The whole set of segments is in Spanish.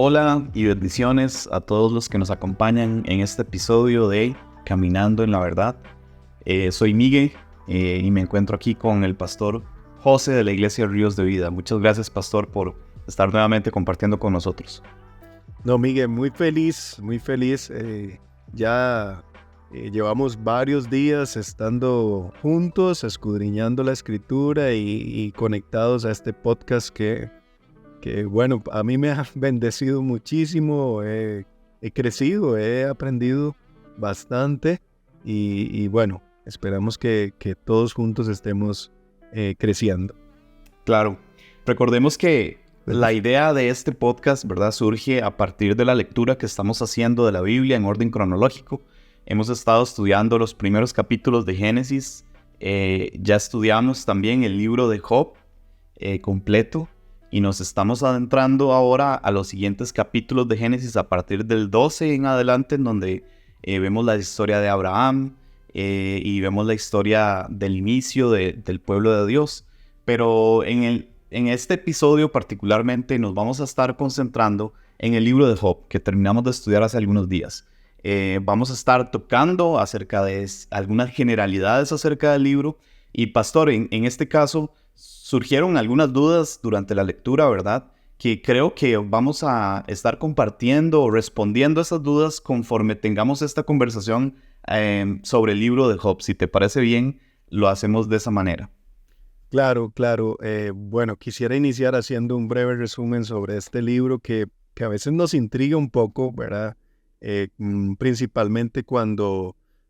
Hola y bendiciones a todos los que nos acompañan en este episodio de Caminando en la Verdad. Soy Miguel y me encuentro aquí con el pastor José de la Iglesia Ríos de Vida. Muchas gracias, pastor, por estar nuevamente compartiendo con nosotros. No, Miguel, muy feliz. Ya llevamos varios días estando juntos, escudriñando la Escritura y conectados a este podcast que, bueno, a mí me ha bendecido muchísimo. He crecido, he aprendido bastante y bueno, esperamos que todos juntos estemos creciendo. Claro, recordemos que la idea de este podcast, ¿verdad?, surge a partir de la lectura que estamos haciendo de la Biblia en orden cronológico. Hemos estado estudiando los primeros capítulos de Génesis. Ya estudiamos también el libro de Job completo. Y nos estamos adentrando ahora a los siguientes capítulos de Génesis a partir del 12 en adelante, en donde vemos la historia de Abraham y vemos la historia del inicio del pueblo de Dios. Pero en este episodio particularmente nos vamos a estar concentrando en el libro de Job, que terminamos de estudiar hace algunos días. Vamos a estar tocando acerca de algunas generalidades acerca del libro. Y pastor, en este caso surgieron algunas dudas durante la lectura, ¿verdad?, que creo que vamos a estar compartiendo o respondiendo a esas dudas conforme tengamos esta conversación sobre el libro de Job. Si te parece bien, lo hacemos de esa manera. Claro. Bueno, quisiera iniciar haciendo un breve resumen sobre este libro que a veces nos intriga un poco, ¿verdad? Principalmente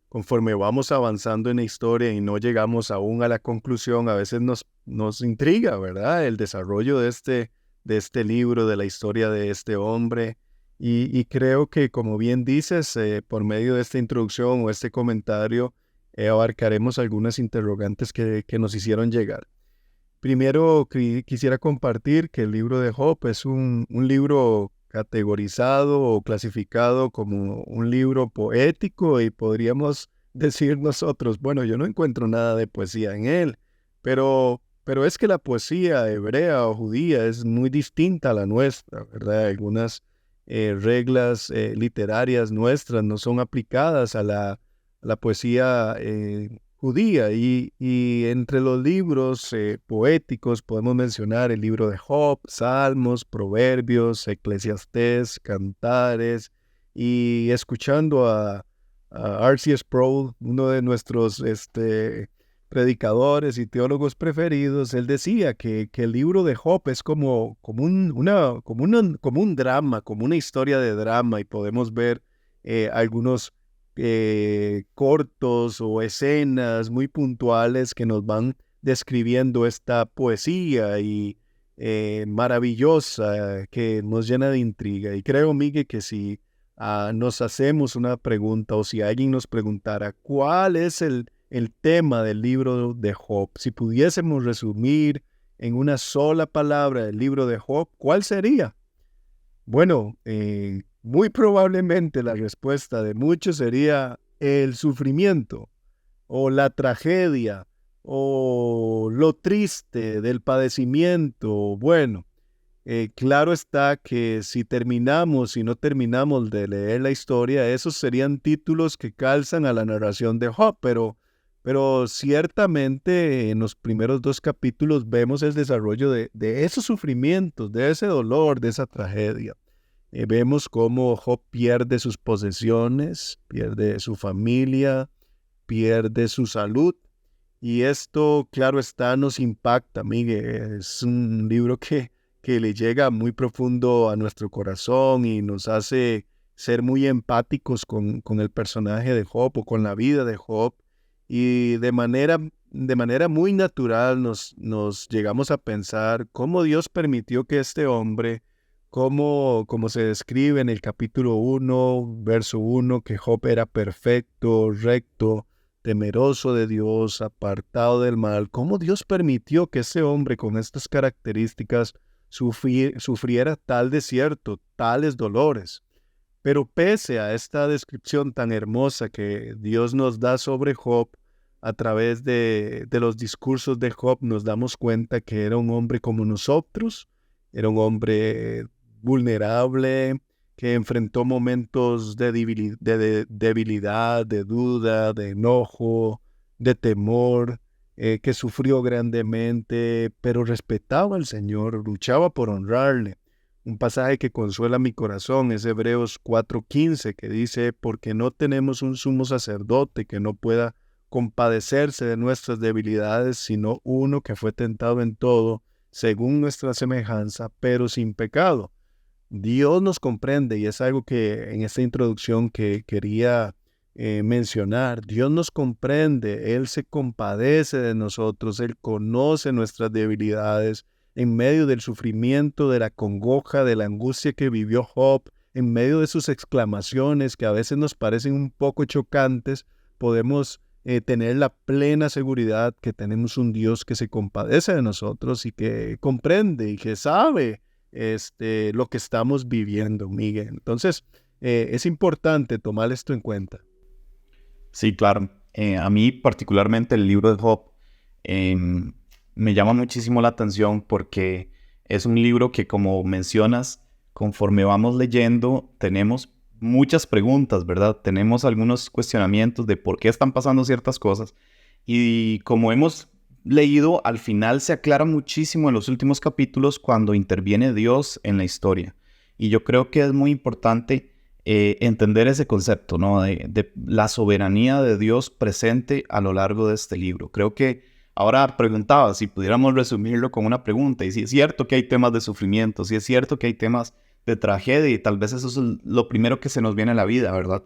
conforme vamos avanzando en la historia y no llegamos aún a la conclusión, a veces nos intriga, ¿verdad?, el desarrollo de este libro, de la historia de este hombre. Y creo que, como bien dices, por medio de esta introducción o este comentario, abarcaremos algunas interrogantes que nos hicieron llegar. Primero, quisiera compartir que el libro de Job es un libro categorizado o clasificado como un libro poético, y podríamos decir nosotros, bueno, yo no encuentro nada de poesía en él, pero es que la poesía hebrea o judía es muy distinta a la nuestra, ¿verdad? Algunas reglas literarias nuestras no son aplicadas a la poesía judía, y entre los libros poéticos podemos mencionar el libro de Job, Salmos, Proverbios, Eclesiastés, Cantares, y escuchando a R.C. Sproul, uno de nuestros predicadores y teólogos preferidos, él decía que el libro de Job es como un drama, como una historia de drama, y podemos ver algunos cortos o escenas muy puntuales que nos van describiendo esta poesía y maravillosa, que nos llena de intriga. Y creo, Miguel, que si nos hacemos una pregunta, o si alguien nos preguntara cuál es el tema del libro de Job, si pudiésemos resumir en una sola palabra el libro de Job, ¿cuál sería? Bueno, muy probablemente la respuesta de muchos sería el sufrimiento, o la tragedia, o lo triste del padecimiento. Bueno, claro está que si no terminamos de leer la historia, esos serían títulos que calzan a la narración de Job, pero ciertamente en los primeros 2 capítulos vemos el desarrollo de esos sufrimientos, de ese dolor, de esa tragedia. Vemos cómo Job pierde sus posesiones, pierde su familia, pierde su salud, y esto, claro está, nos impacta, Miguel. Es un libro que le llega muy profundo a nuestro corazón y nos hace ser muy empáticos con el personaje de Job o con la vida de Job, y de manera muy natural nos llegamos a pensar cómo Dios permitió que este hombre, como se describe en el capítulo 1, verso 1, que Job era perfecto, recto, temeroso de Dios, apartado del mal, cómo Dios permitió que ese hombre con estas características sufriera tal desierto, tales dolores. Pero pese a esta descripción tan hermosa que Dios nos da sobre Job, a través de los discursos de Job nos damos cuenta que era un hombre como nosotros, era un hombre vulnerable, que enfrentó momentos de debilidad, de duda, de enojo, de temor, que sufrió grandemente, pero respetaba al Señor, luchaba por honrarle. Un pasaje que consuela mi corazón es Hebreos 4:15, que dice, porque no tenemos un sumo sacerdote que no pueda compadecerse de nuestras debilidades, sino uno que fue tentado en todo, según nuestra semejanza, pero sin pecado. Dios nos comprende y es algo que en esta introducción que quería mencionar. Dios nos comprende, Él se compadece de nosotros, Él conoce nuestras debilidades en medio del sufrimiento, de la congoja, de la angustia que vivió Job, en medio de sus exclamaciones que a veces nos parecen un poco chocantes, podemos tener la plena seguridad que tenemos un Dios que se compadece de nosotros y que comprende y que sabe lo que estamos viviendo, Miguel. Entonces, es importante tomar esto en cuenta. Sí, claro. A mí particularmente el libro de Job me llama muchísimo la atención porque es un libro que, como mencionas, conforme vamos leyendo, tenemos muchas preguntas, ¿verdad? Tenemos algunos cuestionamientos de por qué están pasando ciertas cosas. Y como hemos leído, al final se aclara muchísimo en los últimos capítulos cuando interviene Dios en la historia. Y yo creo que es muy importante entender ese concepto, ¿no? De la soberanía de Dios presente a lo largo de este libro. Creo que ahora preguntaba si pudiéramos resumirlo con una pregunta, y si es cierto que hay temas de sufrimiento, si es cierto que hay temas de tragedia, y tal vez eso es lo primero que se nos viene a la vida, ¿verdad?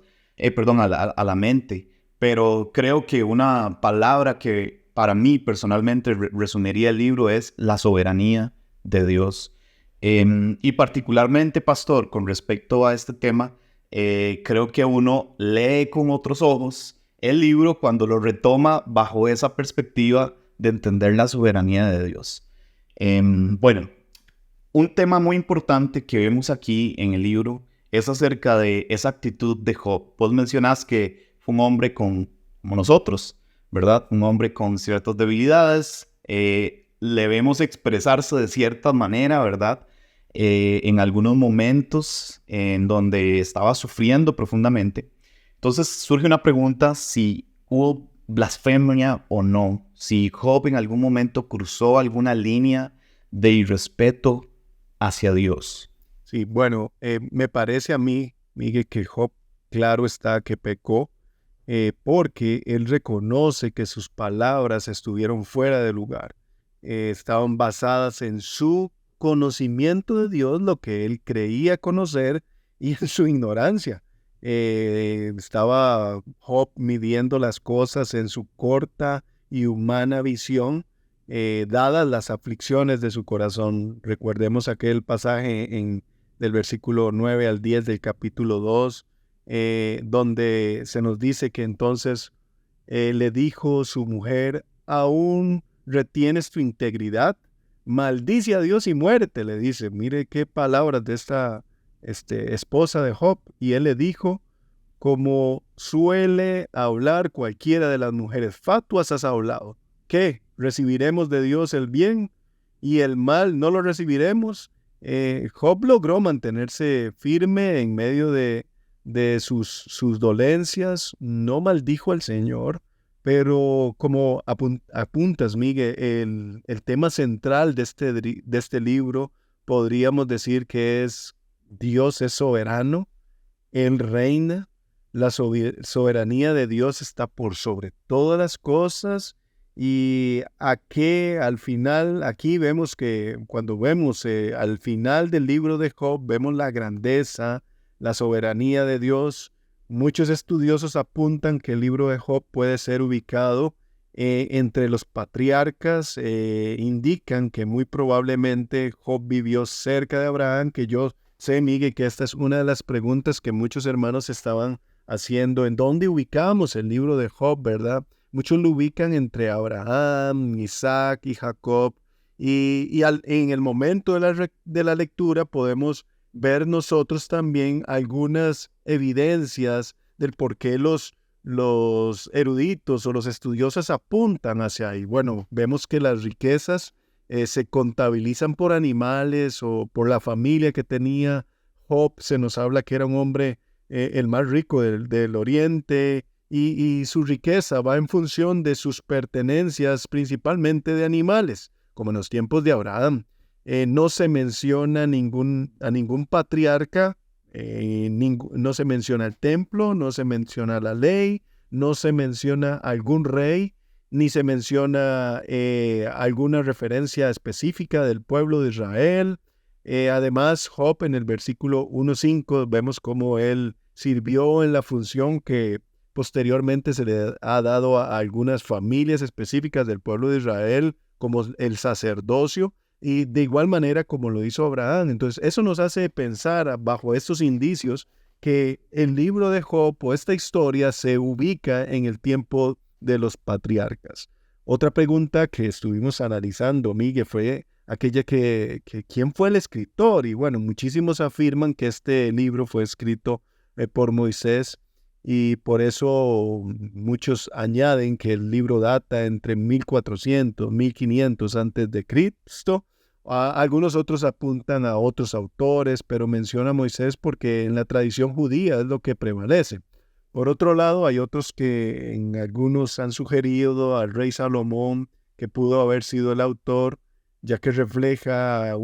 Perdón, a la mente. Pero creo que una palabra que para mí personalmente resumiría el libro es la soberanía de Dios. Y particularmente, pastor, con respecto a este tema, creo que uno lee con otros ojos el libro cuando lo retoma bajo esa perspectiva de entender la soberanía de Dios. Bueno, un tema muy importante que vemos aquí en el libro es acerca de esa actitud de Job. Vos mencionás que fue un hombre como nosotros, ¿verdad? Un hombre con ciertas debilidades. Le vemos expresarse de cierta manera, ¿verdad? En algunos momentos en donde estaba sufriendo profundamente. Entonces surge una pregunta si hubo blasfemia o no. Si Job en algún momento cruzó alguna línea de irrespeto hacia Dios. Sí, bueno, me parece a mí, Miguel, que Job, claro está que pecó, porque él reconoce que sus palabras estuvieron fuera de lugar. Estaban basadas en su conocimiento de Dios, lo que él creía conocer, y en su ignorancia. Estaba Job midiendo las cosas en su corta y humana visión, dadas las aflicciones de su corazón. Recordemos aquel pasaje del versículo 9 al 10 del capítulo 2, donde se nos dice que entonces le dijo su mujer, ¿aún retienes tu integridad? Maldice a Dios y muérete, le dice. Mire qué palabras de esta esposa de Job. Y él le dijo, como suele hablar cualquiera de las mujeres fatuas has hablado. ¿Qué? ¿Recibiremos de Dios el bien y el mal no lo recibiremos? Job logró mantenerse firme en medio de sus dolencias, no maldijo al Señor, pero como apuntas, Miguel, el tema central de este libro podríamos decir que es Dios es soberano, Él reina, la soberanía de Dios está por sobre todas las cosas. Y al final, aquí vemos que cuando vemos al final del libro de Job, vemos la grandeza, la soberanía de Dios. Muchos estudiosos apuntan que el libro de Job puede ser ubicado entre los patriarcas, indican que muy probablemente Job vivió cerca de Abraham, que yo sé, Miguel, que esta es una de las preguntas que muchos hermanos estaban haciendo. ¿En dónde ubicamos el libro de Job, verdad? Muchos lo ubican entre Abraham, Isaac y Jacob. En el momento de la lectura podemos ver nosotros también algunas evidencias del por qué los eruditos o los estudiosos apuntan hacia ahí. Bueno, vemos que las riquezas se contabilizan por animales o por la familia que tenía. Job se nos habla que era un hombre el más rico del oriente y su riqueza va en función de sus pertenencias, principalmente de animales, como en los tiempos de Abraham. No se menciona a ningún patriarca, no se menciona el templo, no se menciona la ley, no se menciona algún rey, ni se menciona alguna referencia específica del pueblo de Israel. Además, Job en el versículo 1.5 vemos cómo él sirvió en la función que posteriormente se le ha dado a algunas familias específicas del pueblo de Israel, como el sacerdocio, y de igual manera como lo hizo Abraham. Entonces, eso nos hace pensar, bajo estos indicios, que el libro de Job o esta historia se ubica en el tiempo de los patriarcas. Otra pregunta que estuvimos analizando, Miguel, fue aquella que ¿quién fue el escritor? Y bueno, muchísimos afirman que este libro fue escrito por Moisés, y por eso muchos añaden que el libro data entre 1400, 1500 antes de Cristo. Algunos otros apuntan a otros autores, pero menciona a Moisés porque en la tradición judía es lo que prevalece. Por otro lado, hay otros que en algunos han sugerido al rey Salomón, que pudo haber sido el autor, ya que refleja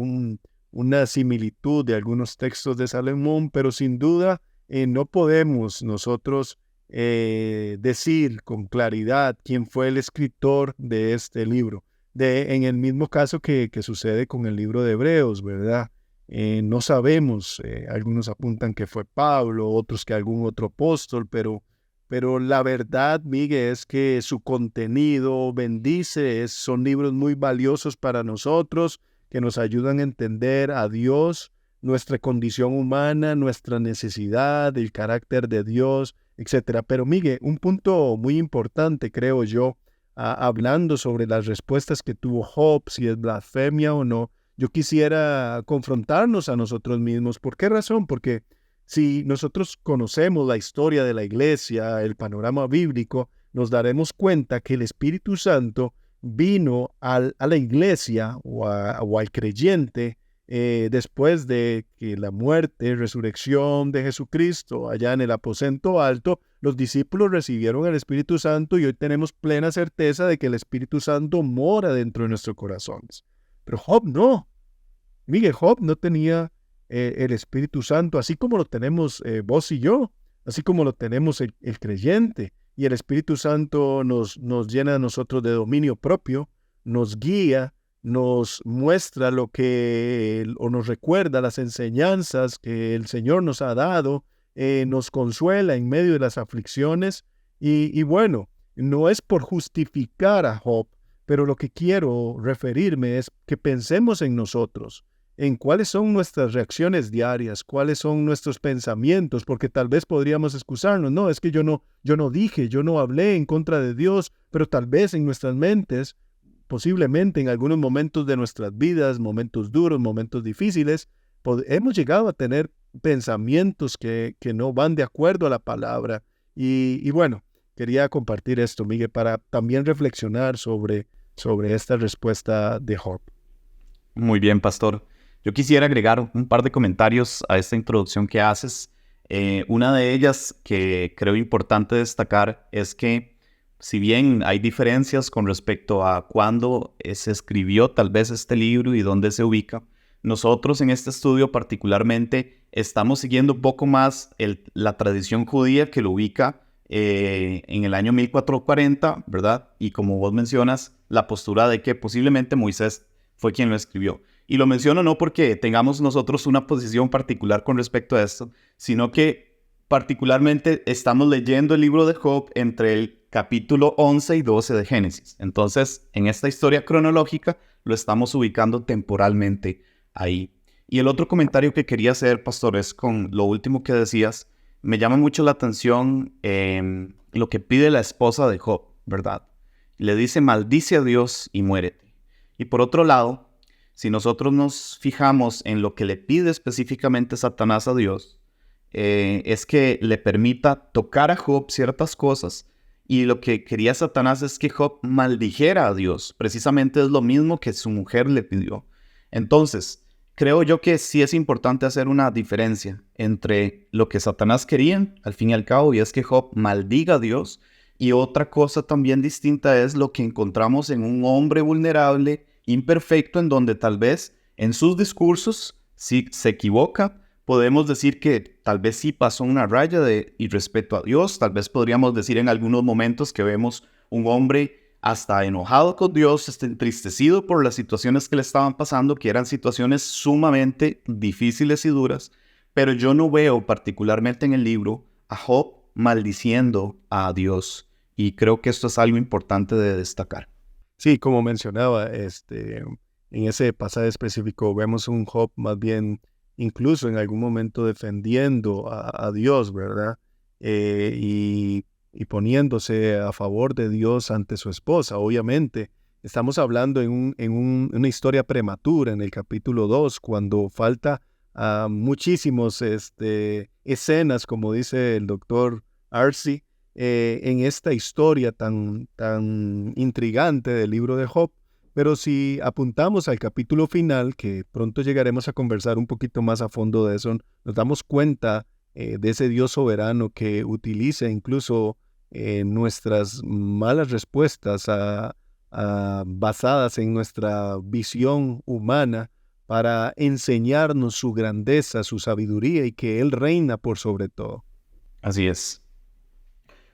una similitud de algunos textos de Salomón, pero sin duda no podemos nosotros decir con claridad quién fue el escritor de este libro. En el mismo caso que sucede con el libro de Hebreos, ¿verdad? No sabemos, algunos apuntan que fue Pablo, otros que algún otro apóstol, pero la verdad, Miguel, es que su contenido bendice, son libros muy valiosos para nosotros, que nos ayudan a entender a Dios, nuestra condición humana, nuestra necesidad, el carácter de Dios, etc. Pero Miguel, un punto muy importante, creo yo, hablando sobre las respuestas que tuvo Job, si es blasfemia o no, yo quisiera confrontarnos a nosotros mismos. ¿Por qué razón? Porque si nosotros conocemos la historia de la iglesia, el panorama bíblico, nos daremos cuenta que el Espíritu Santo vino a la iglesia o al creyente después de que la muerte, resurrección de Jesucristo allá en el aposento alto, los discípulos recibieron el Espíritu Santo y hoy tenemos plena certeza de que el Espíritu Santo mora dentro de nuestros corazones. Pero Job no. Miguel, Job no tenía el Espíritu Santo, así como lo tenemos vos y yo, así como lo tenemos el creyente. Y el Espíritu Santo nos llena a nosotros de dominio propio, nos guía, nos muestra o nos recuerda las enseñanzas que el Señor nos ha dado, nos consuela en medio de las aflicciones. Y bueno, no es por justificar a Job, pero lo que quiero referirme es que pensemos en nosotros, en cuáles son nuestras reacciones diarias, cuáles son nuestros pensamientos, porque tal vez podríamos excusarnos, no, es que yo no dije, yo no hablé en contra de Dios, pero tal vez en nuestras mentes, posiblemente en algunos momentos de nuestras vidas, momentos duros, momentos difíciles, hemos llegado a tener pensamientos que no van de acuerdo a la palabra. Y bueno, quería compartir esto, Miguel, para también reflexionar sobre esta respuesta de Job. Muy bien, pastor. Yo quisiera agregar un par de comentarios a esta introducción que haces. Una de ellas que creo importante destacar es que si bien hay diferencias con respecto a cuándo se escribió tal vez este libro y dónde se ubica, nosotros en este estudio particularmente estamos siguiendo un poco más la tradición judía que lo ubica en el año 1440, ¿verdad? Y como vos mencionas, la postura de que posiblemente Moisés fue quien lo escribió. Y lo menciono no porque tengamos nosotros una posición particular con respecto a esto, sino que particularmente estamos leyendo el libro de Job entre el capítulo 11 y 12 de Génesis. Entonces, en esta historia cronológica lo estamos ubicando temporalmente ahí. Y el otro comentario que quería hacer, pastor, es con lo último que decías. Me llama mucho la atención lo que pide la esposa de Job, ¿verdad? Le dice, maldice a Dios y muérete. Y por otro lado, si nosotros nos fijamos en lo que le pide específicamente Satanás a Dios, es que le permita tocar a Job ciertas cosas y lo que quería Satanás es que Job maldijera a Dios. Precisamente es lo mismo que su mujer le pidió. Entonces, creo yo que sí es importante hacer una diferencia entre lo que Satanás quería, al fin y al cabo, y es que Job maldiga a Dios, y otra cosa también distinta es lo que encontramos en un hombre vulnerable, imperfecto, en donde tal vez en sus discursos, si se equivoca, podemos decir que tal vez sí pasó una raya de irrespeto a Dios. Tal vez podríamos decir en algunos momentos que vemos un hombre hasta enojado con Dios, hasta entristecido por las situaciones que le estaban pasando, que eran situaciones sumamente difíciles y duras. Pero yo no veo particularmente en el libro a Job maldiciendo a Dios. Y creo que esto es algo importante de destacar. Sí, como mencionaba, en ese pasaje específico vemos un Job más bien, incluso en algún momento defendiendo a Dios, ¿verdad? Y poniéndose a favor de Dios ante su esposa, obviamente. Estamos hablando una historia prematura en el capítulo 2, cuando falta muchísimos escenas, como dice el doctor Arce, en esta historia tan intrigante del libro de Job. Pero si apuntamos al capítulo final, que pronto llegaremos a conversar un poquito más a fondo de eso, nos damos cuenta de ese Dios soberano que utiliza incluso nuestras malas respuestas basadas en nuestra visión humana para enseñarnos su grandeza, su sabiduría y que Él reina por sobre todo. Así es.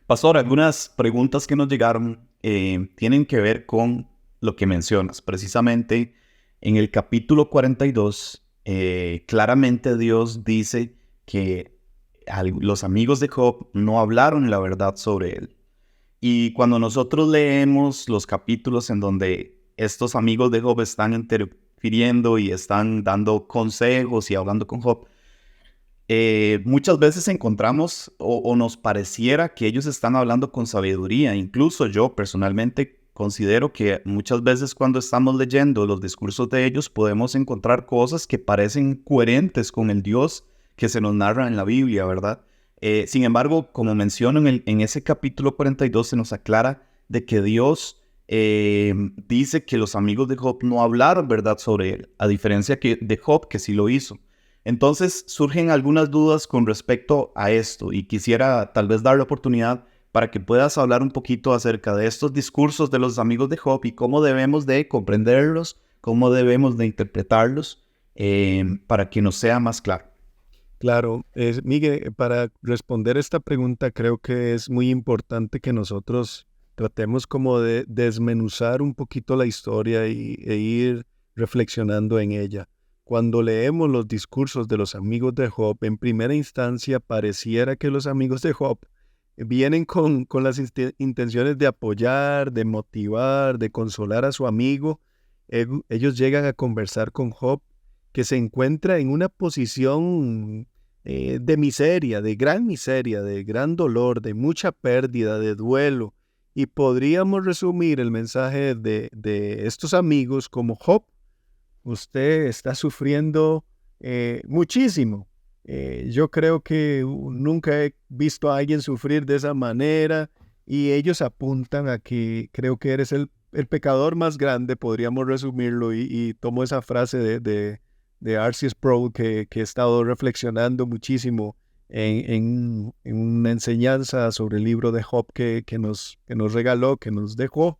Pastor, algunas preguntas que nos llegaron tienen que ver con lo que mencionas. Precisamente en el capítulo 42, claramente Dios dice que los amigos de Job no hablaron la verdad sobre él. Y cuando nosotros leemos los capítulos en donde estos amigos de Job están interfiriendo y están dando consejos y hablando con Job, muchas veces encontramos o nos pareciera que ellos están hablando con sabiduría. Incluso yo personalmente considero que muchas veces cuando estamos leyendo los discursos de ellos podemos encontrar cosas que parecen coherentes con el Dios que se nos narra en la Biblia, ¿verdad? Sin embargo, como menciono en ese capítulo 42 se nos aclara de que Dios dice que los amigos de Job no hablaron verdad sobre él, a diferencia de Job, que sí lo hizo. Entonces surgen algunas dudas con respecto a esto y quisiera tal vez dar la oportunidad para que puedas hablar un poquito acerca de estos discursos de los amigos de Job y cómo debemos de comprenderlos, cómo debemos de interpretarlos para que nos sea más claro. Claro, Miguel, para responder esta pregunta creo que es muy importante que nosotros tratemos como de desmenuzar un poquito la historia e ir reflexionando en ella. Cuando leemos los discursos de los amigos de Job, en primera instancia pareciera que los amigos de Job vienen con las intenciones de apoyar, de motivar, de consolar a su amigo. Ellos llegan a conversar con Job, que se encuentra en una posición de miseria, de gran dolor, de mucha pérdida, de duelo. Y podríamos resumir el mensaje de estos amigos como: Job, usted está sufriendo muchísimo. Yo creo que nunca he visto a alguien sufrir de esa manera, y ellos apuntan a que creo que eres el pecador más grande, podríamos resumirlo, y tomo esa frase de R.C. Sproul que he estado reflexionando muchísimo en una enseñanza sobre el libro de Job que nos regaló, que nos dejó.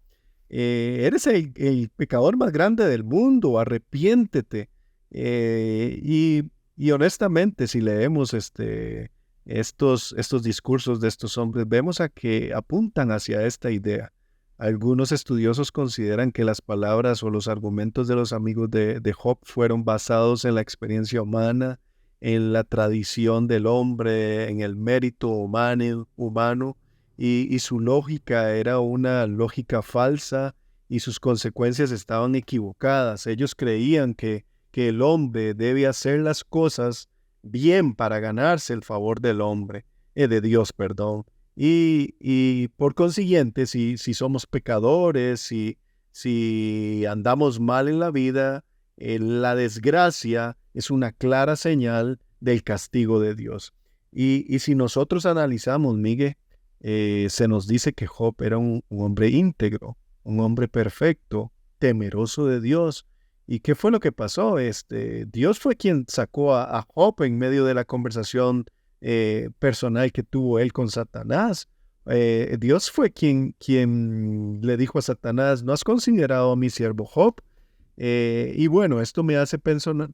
Eres el pecador más grande del mundo, arrepiéntete. Y honestamente, si leemos estos discursos de estos hombres, vemos a que apuntan hacia esta idea. Algunos estudiosos consideran que las palabras o los argumentos de los amigos de Job fueron basados en la experiencia humana, en la tradición del hombre, en el mérito humano, y su lógica era una lógica falsa y sus consecuencias estaban equivocadas. Ellos creían que el hombre debe hacer las cosas bien para ganarse el favor de Dios, perdón. Y por consiguiente, si somos pecadores, si andamos mal en la vida, la desgracia es una clara señal del castigo de Dios. Y si nosotros analizamos, Miguel, se nos dice que Job era un hombre íntegro, un hombre perfecto, temeroso de Dios. ¿Y qué fue lo que pasó? Dios fue quien sacó a Job en medio de la conversación personal que tuvo él con Satanás. Dios fue quien le dijo a Satanás: ¿no has considerado a mi siervo Job? Y bueno, esto me hace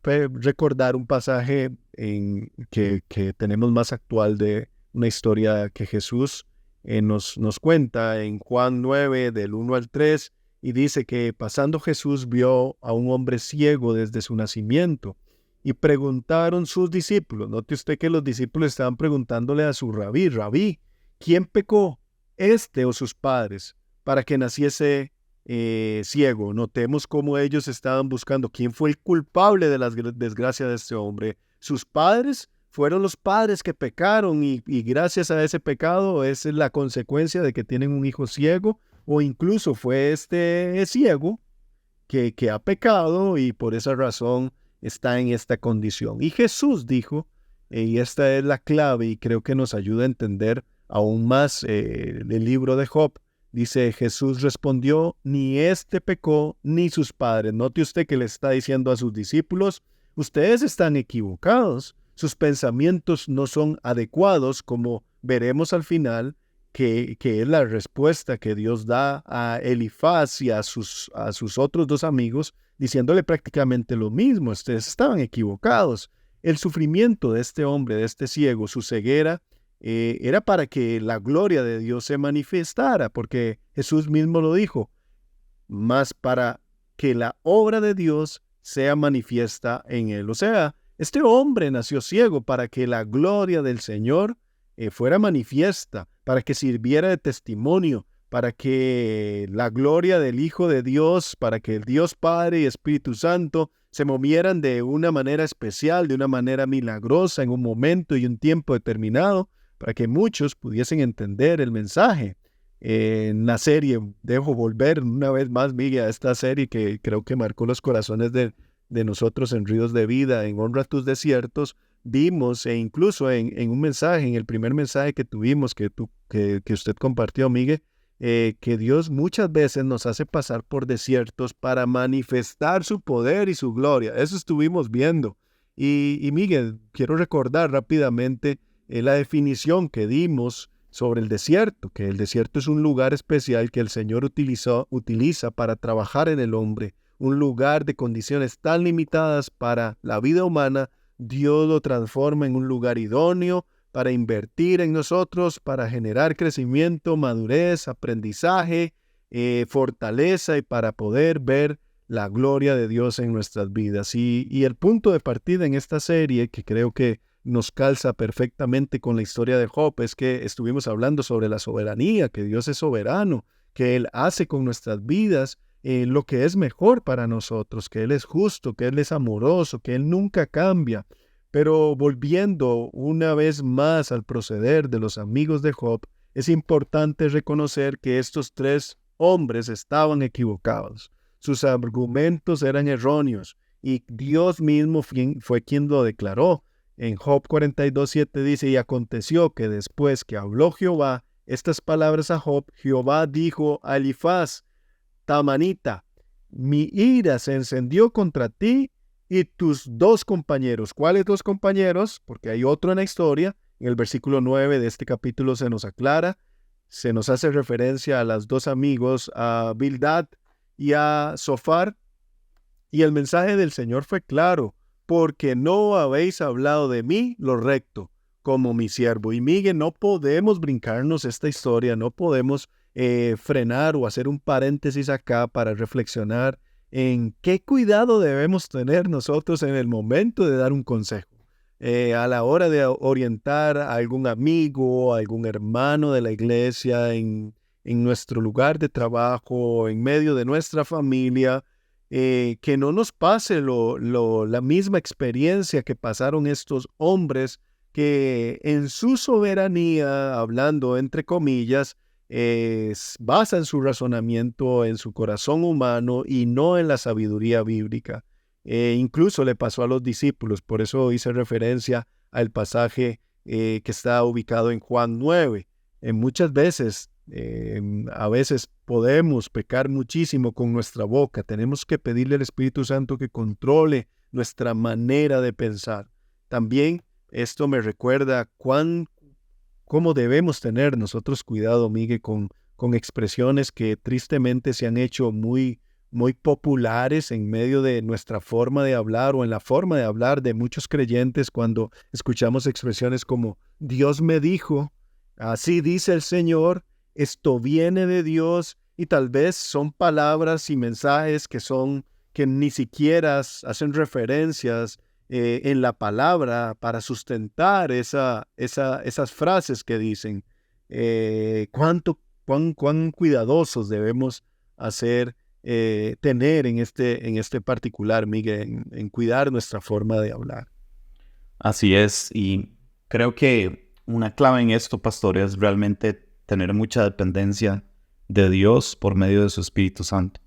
recordar un pasaje que tenemos más actual de una historia que Jesús nos cuenta en Juan 9, del 1 al 3, y dice que pasando Jesús vio a un hombre ciego desde su nacimiento, y preguntaron sus discípulos. Note usted que los discípulos estaban preguntándole a su rabí, ¿quién pecó, este o sus padres, para que naciese ciego? Notemos cómo ellos estaban buscando quién fue el culpable de la desgracia de este hombre. Sus padres fueron los padres que pecaron, y gracias a ese pecado es la consecuencia de que tienen un hijo ciego, o incluso fue este ciego que ha pecado y por esa razón está en esta condición. Y Jesús dijo, y esta es la clave y creo que nos ayuda a entender aún más el libro de Job. Dice: Jesús respondió, ni este pecó ni sus padres. Note usted que le está diciendo a sus discípulos: ustedes están equivocados, sus pensamientos no son adecuados, como veremos al final, que es la respuesta que Dios da a Elifaz y a sus otros dos amigos, diciéndole prácticamente lo mismo. Ustedes estaban equivocados. El sufrimiento de este hombre, de este ciego, su ceguera, era para que la gloria de Dios se manifestara, porque Jesús mismo lo dijo: más para que la obra de Dios sea manifiesta en él. O sea, este hombre nació ciego para que la gloria del Señor fuera manifiesta, para que sirviera de testimonio, para que la gloria del Hijo de Dios, para que el Dios Padre y Espíritu Santo se movieran de una manera especial, de una manera milagrosa, en un momento y un tiempo determinado, para que muchos pudiesen entender el mensaje. En la serie, dejo volver una vez más, Miguel, a esta serie que creo que marcó los corazones de nosotros en Ríos de Vida, en Honra a tus Desiertos. Vimos, e incluso en un mensaje, en el primer mensaje que tuvimos, que usted compartió, Miguel, que Dios muchas veces nos hace pasar por desiertos para manifestar su poder y su gloria. Eso estuvimos viendo. Y Miguel, quiero recordar rápidamente la definición que dimos sobre el desierto, que el desierto es un lugar especial que el Señor utiliza para trabajar en el hombre, un lugar de condiciones tan limitadas para la vida humana. Dios lo transforma en un lugar idóneo para invertir en nosotros, para generar crecimiento, madurez, aprendizaje, fortaleza, y para poder ver la gloria de Dios en nuestras vidas. Y el punto de partida en esta serie, que creo que nos calza perfectamente con la historia de Job, es que estuvimos hablando sobre la soberanía, que Dios es soberano, que Él hace con nuestras vidas lo que es mejor para nosotros, que Él es justo, que Él es amoroso, que Él nunca cambia. Pero volviendo una vez más al proceder de los amigos de Job, es importante reconocer que estos tres hombres estaban equivocados. Sus argumentos eran erróneos y Dios mismo fue quien lo declaró. En Job 42:7 dice: y aconteció que después que habló Jehová estas palabras a Job, Jehová dijo a Elifaz: Tamanita, mi ira se encendió contra ti y tus dos compañeros. ¿Cuáles dos compañeros? Porque hay otro en la historia. En el versículo 9 de este capítulo se nos aclara, se nos hace referencia a los dos amigos, a Bildad y a Zofar. Y el mensaje del Señor fue claro: porque no habéis hablado de mí lo recto, como mi siervo. Y Miguel, no podemos brincarnos esta historia, no podemos frenar o hacer un paréntesis acá para reflexionar en qué cuidado debemos tener nosotros en el momento de dar un consejo. A la hora de orientar a algún amigo, a algún hermano de la iglesia, en nuestro lugar de trabajo, en medio de nuestra familia, que no nos pase la misma experiencia que pasaron estos hombres que en su soberanía, hablando entre comillas, basan su razonamiento en su corazón humano y no en la sabiduría bíblica. Incluso le pasó a los discípulos, por eso hice referencia al pasaje que está ubicado en Juan 9. muchas veces, a veces podemos pecar muchísimo con nuestra boca. Tenemos que pedirle al Espíritu Santo que controle nuestra manera de pensar. También esto me recuerda cómo debemos tener nosotros cuidado, Miguel, con expresiones que tristemente se han hecho muy, muy populares en medio de nuestra forma de hablar o en la forma de hablar de muchos creyentes cuando escuchamos expresiones como Dios me dijo, así dice el Señor, esto viene de Dios, y tal vez son palabras y mensajes que ni siquiera hacen referencias en la palabra para sustentar esas frases que dicen. Cuán cuidadosos debemos tener en este particular, Miguel, en cuidar nuestra forma de hablar. Así es, y creo que una clave en esto, pastor, es realmente tener mucha dependencia de Dios por medio de su Espíritu Santo,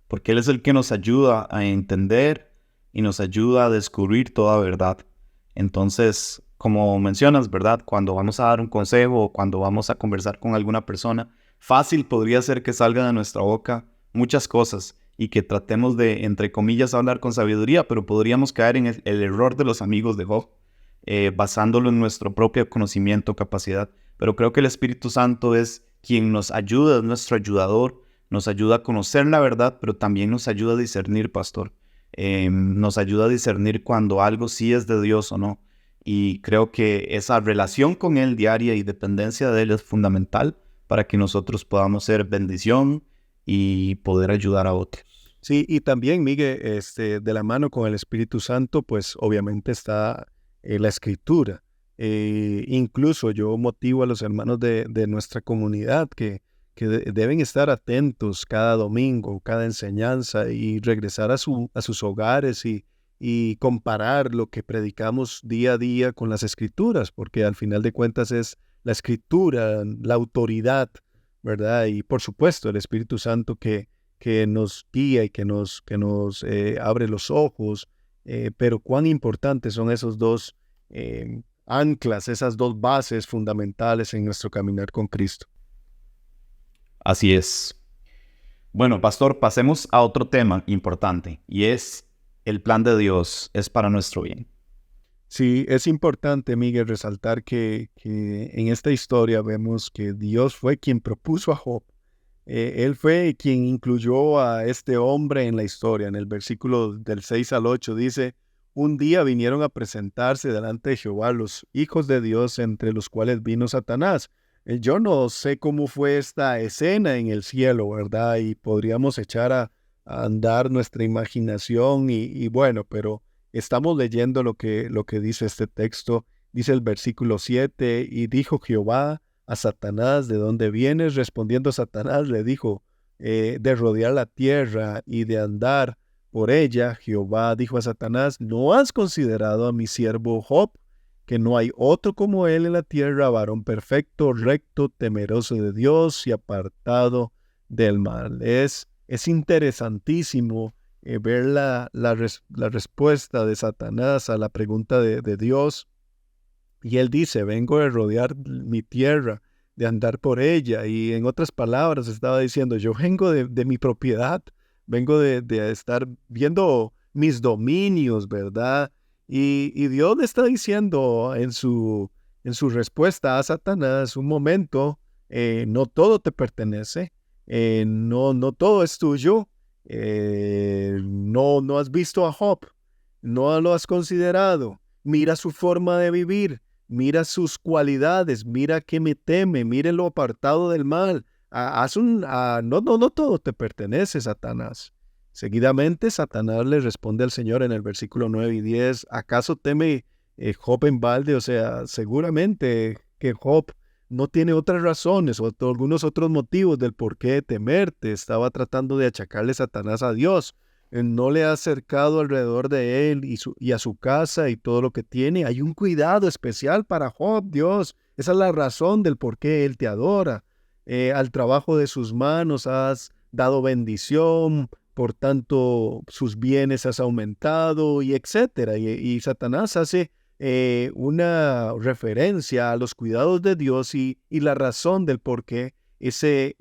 porque Él es el que nos ayuda a entender y nos ayuda a descubrir toda verdad. Entonces, como mencionas, ¿verdad? Cuando vamos a dar un consejo o cuando vamos a conversar con alguna persona, fácil podría ser que salgan de nuestra boca muchas cosas y que tratemos de, entre comillas, hablar con sabiduría, pero podríamos caer en el error de los amigos de Job, basándolo en nuestro propio conocimiento o capacidad. Pero creo que el Espíritu Santo es quien nos ayuda, es nuestro ayudador, nos ayuda a conocer la verdad, pero también nos ayuda a discernir, pastor. Nos ayuda a discernir cuando algo sí es de Dios o no. Y creo que esa relación con Él diaria y dependencia de Él es fundamental para que nosotros podamos ser bendición y poder ayudar a otros. Sí, y también, Miguel, de la mano con el Espíritu Santo, pues obviamente está la Escritura. Incluso yo motivo a los hermanos de nuestra comunidad que deben estar atentos cada domingo, cada enseñanza y regresar a sus hogares y comparar lo que predicamos día a día con las Escrituras, porque al final de cuentas es la Escritura, la autoridad, ¿verdad? Y por supuesto el Espíritu Santo que nos guía y que nos abre los ojos, pero cuán importantes son esos dos anclas, esas dos bases fundamentales en nuestro caminar con Cristo. Así es. Bueno, pastor, pasemos a otro tema importante y es el plan de Dios es para nuestro bien. Sí, es importante, Miguel, resaltar que en esta historia vemos que Dios fue quien propuso a Job. Él fue quien incluyó a este hombre en la historia. En el versículo del 6 al 8 dice, un día vinieron a presentarse delante de Jehová los hijos de Dios, entre los cuales vino Satanás. Yo no sé cómo fue esta escena en el cielo, ¿verdad? Y podríamos echar a andar nuestra imaginación y bueno, pero estamos leyendo lo que dice este texto. Dice el versículo 7, y dijo Jehová a Satanás, ¿de dónde vienes? Respondiendo Satanás le dijo, de rodear la tierra y de andar por ella. Jehová dijo a Satanás, ¿no has considerado a mi siervo Job, que no hay otro como él en la tierra, varón perfecto, recto, temeroso de Dios y apartado del mal? Es interesantísimo ver la respuesta de Satanás a la pregunta de Dios. Y él dice, vengo de rodear mi tierra, de andar por ella. Y en otras palabras estaba diciendo, yo vengo de mi propiedad, vengo de estar viendo mis dominios, ¿verdad? Y Dios le está diciendo en su respuesta a Satanás, un momento, no todo te pertenece, no todo es tuyo, no has visto a Job, no lo has considerado, mira su forma de vivir. Mira sus cualidades, mira que me teme, mire lo apartado del mal. No todo te pertenece, Satanás. Seguidamente, Satanás le responde al Señor en el versículo 9 y 10, ¿acaso teme Job en balde? O sea, seguramente que Job no tiene otras razones o algunos otros motivos del por qué temerte. Estaba tratando de achacarle Satanás a Dios. No le ha acercado alrededor de él y a su casa y todo lo que tiene. Hay un cuidado especial para Job, Dios. Esa es la razón del por qué él te adora. Al trabajo de sus manos has dado bendición, por tanto sus bienes has aumentado y etcétera. Y Satanás hace una referencia a los cuidados de Dios y la razón del por qué ese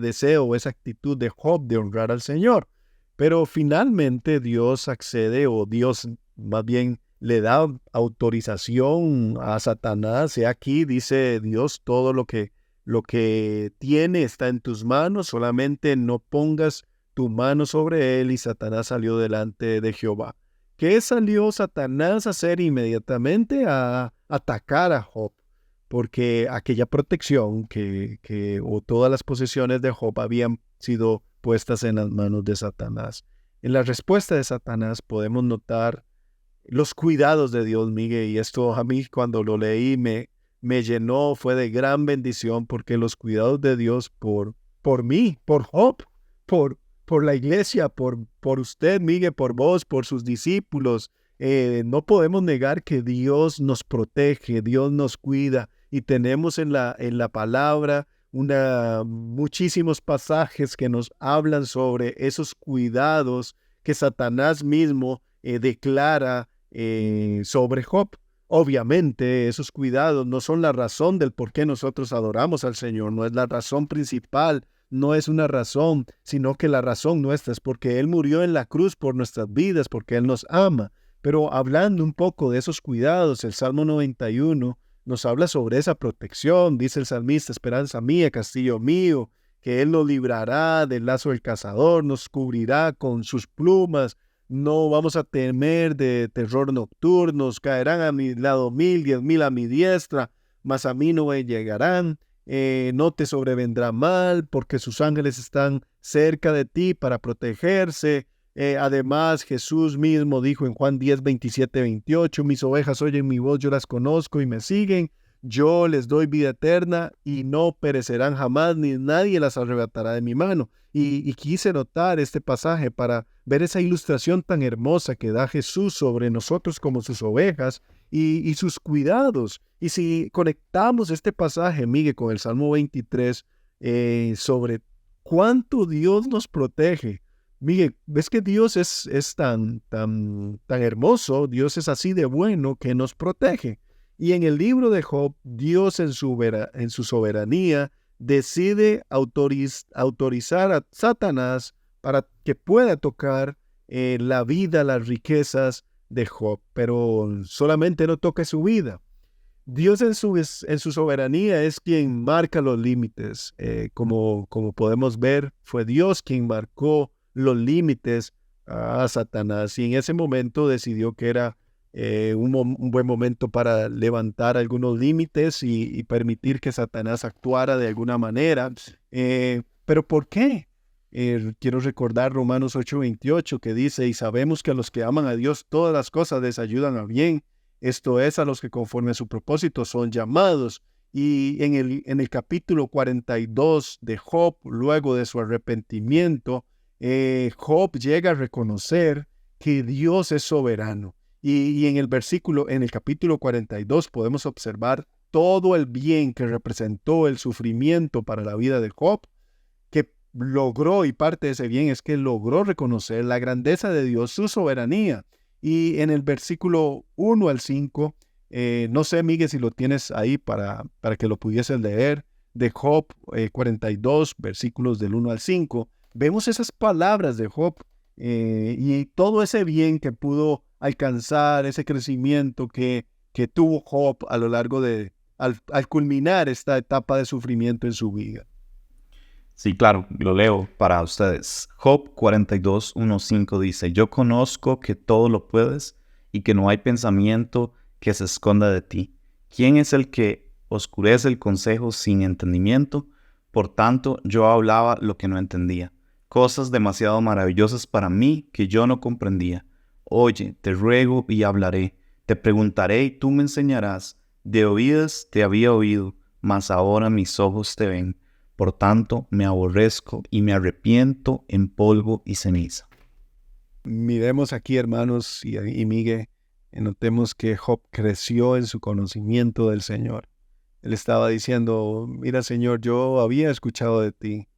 deseo, esa actitud de Job de honrar al Señor. Pero finalmente Dios accede, o Dios más bien le da autorización a Satanás. He aquí, dice Dios, todo lo que tiene está en tus manos, solamente no pongas tu mano sobre él. Y Satanás salió delante de Jehová. ¿Qué salió Satanás a hacer inmediatamente? A atacar a Job, porque aquella protección o todas las posesiones de Job habían sido puestas en las manos de Satanás. En la respuesta de Satanás podemos notar los cuidados de Dios, Miguel, y esto a mí cuando lo leí me llenó, fue de gran bendición, porque los cuidados de Dios por mí, por Job, por la iglesia, por usted, Miguel, por vos, por sus discípulos, no podemos negar que Dios nos protege, Dios nos cuida, y tenemos en la palabra muchísimos pasajes que nos hablan sobre esos cuidados que Satanás mismo declara sobre Job. Obviamente, esos cuidados no son la razón del por qué nosotros adoramos al Señor, no es la razón principal, no es una razón, sino que la razón nuestra es porque Él murió en la cruz por nuestras vidas, porque Él nos ama. Pero hablando un poco de esos cuidados, el Salmo 91 nos habla sobre esa protección. Dice el salmista: esperanza mía, castillo mío, que Él nos librará del lazo del cazador, nos cubrirá con sus plumas. No vamos a temer de terror nocturno, caerán a mi lado 1000, 10,000 a mi diestra, mas a mí no me llegarán. No te sobrevendrá mal, porque sus ángeles están cerca de ti para protegerse. Además, Jesús mismo dijo en Juan 10, 27, 28, mis ovejas oyen mi voz, yo las conozco y me siguen. Yo les doy vida eterna y no perecerán jamás, ni nadie las arrebatará de mi mano. Y quise notar este pasaje para ver esa ilustración tan hermosa que da Jesús sobre nosotros como sus ovejas y sus cuidados. Y si conectamos este pasaje, Miguel, con el Salmo 23, sobre cuánto Dios nos protege. Miguel, ves que Dios es tan hermoso, Dios es así de bueno que nos protege. Y en el libro de Job, Dios en su soberanía decide autorizar a Satanás para que pueda tocar la vida, las riquezas de Job, pero solamente no toque su vida. Dios en su soberanía es quien marca los límites. Como podemos ver, fue Dios quien marcó los límites a Satanás, y en ese momento decidió que era un buen momento para levantar algunos límites y permitir que Satanás actuara de alguna manera. ¿Pero por qué? Quiero recordar Romanos 8:28, que dice: y sabemos que a los que aman a Dios todas las cosas les ayudan a bien, esto es, a los que conforme a su propósito son llamados. Y en el capítulo 42 de Job, luego de su arrepentimiento, Job llega a reconocer que Dios es soberano. Y en el capítulo 42 podemos observar todo el bien que representó el sufrimiento para la vida de Job, que logró, y parte de ese bien es que logró reconocer la grandeza de Dios, su soberanía. Y en el versículo 1 al 5, no sé, Miguel, si lo tienes ahí para que lo pudieses leer, de Job 42, versículos del 1 al 5, vemos esas palabras de Job y todo ese bien que pudo alcanzar, ese crecimiento que tuvo Job a lo largo al culminar esta etapa de sufrimiento en su vida. Sí, claro, lo leo para ustedes. Job 42, 1, 5 dice: yo conozco que todo lo puedes y que no hay pensamiento que se esconda de ti. ¿Quién es el que oscurece el consejo sin entendimiento? Por tanto, yo hablaba lo que no entendía, cosas demasiado maravillosas para mí que yo no comprendía. Oye, te ruego y hablaré, te preguntaré y tú me enseñarás. De oídas te había oído, mas ahora mis ojos te ven. Por tanto, me aborrezco y me arrepiento en polvo y ceniza. Miremos aquí, hermanos y Miguel, notemos que Job creció en su conocimiento del Señor. Él estaba diciendo: mira, Señor, yo había escuchado de ti,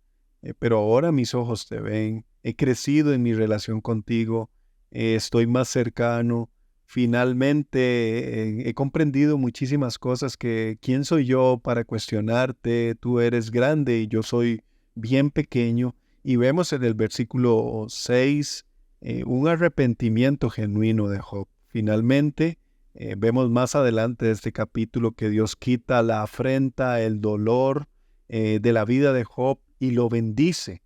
pero ahora mis ojos te ven. He crecido en mi relación contigo, estoy más cercano. finalmente he comprendido muchísimas cosas que quién soy yo para cuestionarte, tú eres grande y yo soy bien pequeño. Y vemos en el versículo 6 un arrepentimiento genuino de Job. Finalmente, vemos más adelante de este capítulo que Dios quita la afrenta, el dolor de la vida de Job y lo bendice.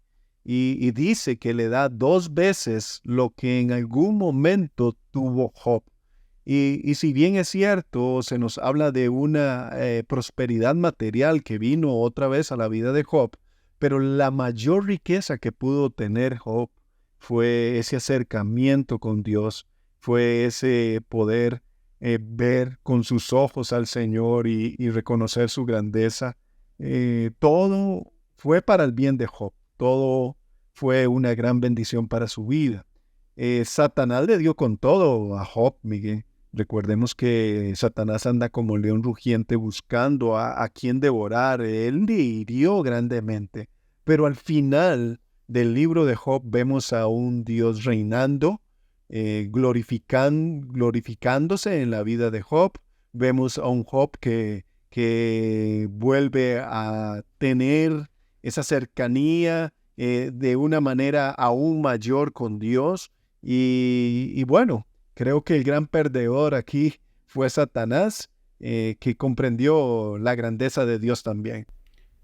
Y dice que le da 2 veces lo que en algún momento tuvo Job. Y si bien es cierto, se nos habla de una prosperidad material que vino otra vez a la vida de Job, pero la mayor riqueza que pudo tener Job fue ese acercamiento con Dios, fue ese poder ver con sus ojos al Señor y reconocer su grandeza. Todo fue para el bien de Job, todo fue una gran bendición para su vida. Satanás le dio con todo a Job, Miguel. Recordemos que Satanás anda como león rugiente buscando a quien devorar. Él le hirió grandemente. Pero al final del libro de Job vemos a un Dios reinando, glorificándose en la vida de Job. Vemos a un Job que vuelve a tener esa cercanía de una manera aún mayor con Dios. Y bueno, creo que el gran perdedor aquí fue Satanás, que comprendió la grandeza de Dios también.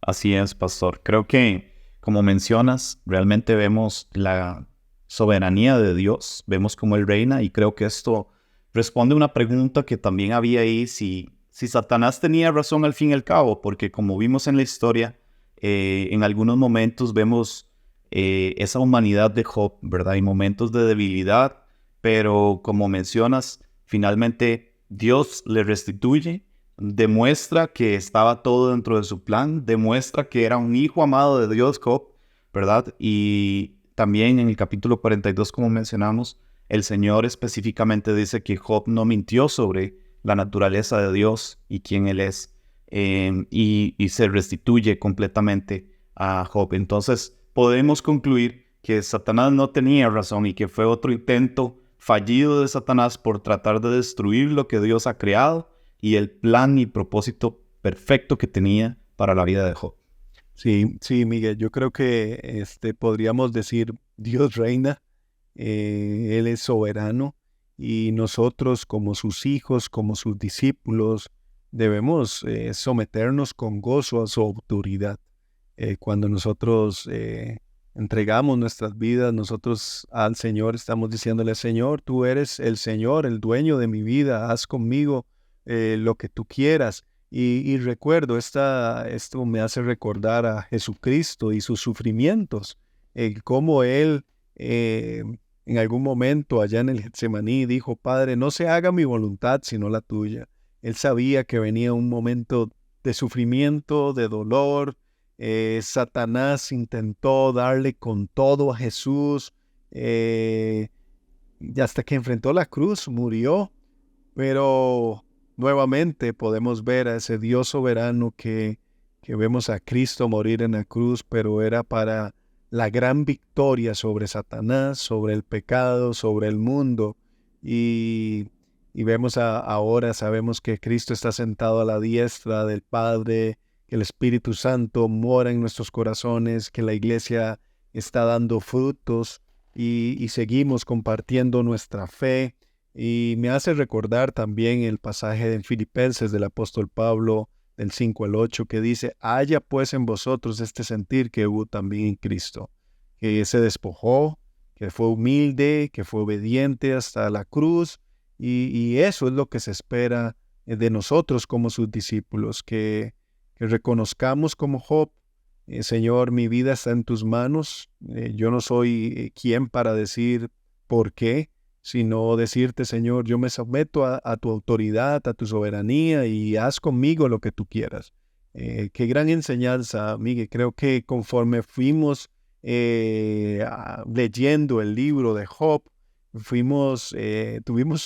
Así es, pastor. Creo que, como mencionas, realmente vemos la soberanía de Dios, vemos cómo Él reina, y creo que esto responde a una pregunta que también había ahí, si Satanás tenía razón al fin y al cabo, porque como vimos en la historia, en algunos momentos vemos esa humanidad de Job, ¿verdad? Hay momentos de debilidad, pero como mencionas, finalmente Dios le restituye, demuestra que estaba todo dentro de su plan, demuestra que era un hijo amado de Dios, Job, ¿verdad? Y también en el capítulo 42, como mencionamos, el Señor específicamente dice que Job no mintió sobre la naturaleza de Dios y quién Él es, y se restituye completamente a Job. Entonces, podemos concluir que Satanás no tenía razón y que fue otro intento fallido de Satanás por tratar de destruir lo que Dios ha creado y el plan y propósito perfecto que tenía para la vida de Job. Sí, sí, Miguel, yo creo que podríamos decir Dios reina, Él es soberano y nosotros como sus hijos, como sus discípulos, debemos someternos con gozo a su autoridad. Cuando nosotros entregamos nuestras vidas, nosotros al Señor estamos diciéndole, Señor, tú eres el Señor, el dueño de mi vida, haz conmigo lo que tú quieras. Y recuerdo, esto me hace recordar a Jesucristo y sus sufrimientos, cómo Él en algún momento allá en el Getsemaní dijo, Padre, no se haga mi voluntad sino la tuya. Él sabía que venía un momento de sufrimiento, de dolor. Satanás intentó darle con todo a Jesús, y hasta que enfrentó la cruz, murió, pero nuevamente podemos ver a ese Dios soberano que vemos a Cristo morir en la cruz, pero era para la gran victoria sobre Satanás, sobre el pecado, sobre el mundo. Y vemos ahora, sabemos que Cristo está sentado a la diestra del Padre, que el Espíritu Santo mora en nuestros corazones, que la iglesia está dando frutos y seguimos compartiendo nuestra fe. Y me hace recordar también el pasaje de Filipenses del apóstol Pablo, del 5 al 8, que dice, haya pues en vosotros este sentir que hubo también en Cristo, que se despojó, que fue humilde, que fue obediente hasta la cruz, y eso es lo que se espera de nosotros como sus discípulos, que reconozcamos como Job, Señor, mi vida está en tus manos, yo no soy quien para decir por qué, sino decirte, Señor, yo me someto a tu autoridad, a tu soberanía y haz conmigo lo que tú quieras. Qué gran enseñanza, Miguel. Creo que conforme fuimos leyendo el libro de Job, tuvimos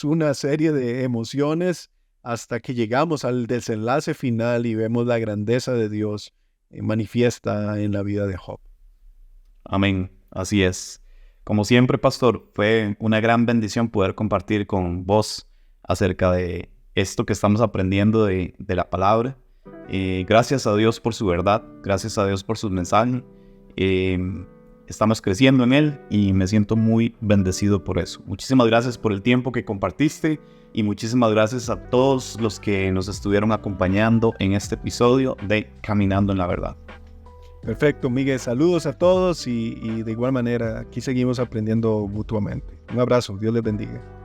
una serie de emociones hasta que llegamos al desenlace final y vemos la grandeza de Dios manifiesta en la vida de Job. Amén, así es. Como siempre, pastor, fue una gran bendición poder compartir con vos acerca de esto que estamos aprendiendo de la palabra. Gracias a Dios por su verdad, gracias a Dios por sus mensajes. Estamos creciendo en él y me siento muy bendecido por eso. Muchísimas gracias por el tiempo que compartiste y muchísimas gracias a todos los que nos estuvieron acompañando en este episodio de Caminando en la Verdad. Perfecto, Miguel. Saludos a todos y de igual manera aquí seguimos aprendiendo mutuamente. Un abrazo. Dios les bendiga.